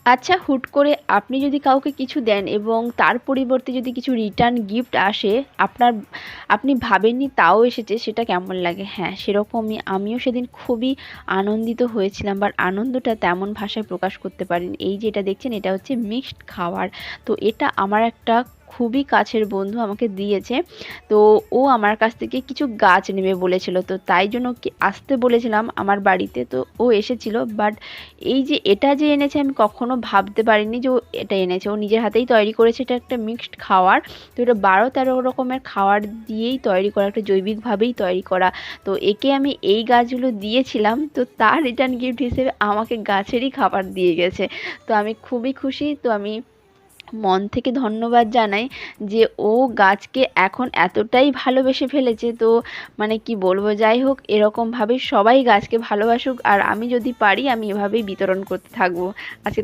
আচ্ছা, হুট করে আপনি যদি কাউকে কিছু দেন এবং তার পরিবর্তে যদি কিছু রিটার্ন গিফট আসে, আপনার আপনি ভাবেননি তাও এসেছে, সেটা কেমন লাগে? হ্যাঁ, সেরকমই আমিও সেদিন খুবই আনন্দিত হয়েছিলাম, বাট আনন্দটা তেমন ভাষায় প্রকাশ করতে পারিনি। এই যে এটা দেখছেন, এটা হচ্ছে মিক্সড খাবার। তো এটা আমার একটা খুবই কাছের বন্ধু আমাকে দিয়েছে। তো ও আমার কাছ থেকে কিছু গাছ নেবে বলেছিল, তো তাই জন্য কি আসতে বলেছিলাম আমার বাড়িতে, তো ও এসেছিল। বাট এই যে এটা যে এনেছে, আমি কখনো ভাবতে পারিনি যে ও এটা এনেছে। ও নিজের হাতেই তৈরি করেছে, এটা একটা মিক্সড খাওয়ার। তো এটা 12-13 রকমের খাওয়ার দিয়েই তৈরি করা, একটা জৈবিকভাবেই তৈরি করা। তো একে আমি এই গাছগুলো দিয়েছিলাম, তো তার রিটার্ন গিফট হিসেবে আমাকে গাছেরই খাবার দিয়ে গেছে। তো আমি খুবই খুশি। তো আমি মন থেকে ধন্যবাদ জানাই যে ও গাছকে এখন এতটাই ভালোবেসে ফেলেছে। তো মানে কি বলবো, যাই হোক, এরকমভাবেই সবাই গাছকে ভালোবাসুক, আর আমি যদি পারি আমি এভাবেই বিতরণ করতে থাকবো। আজকে তো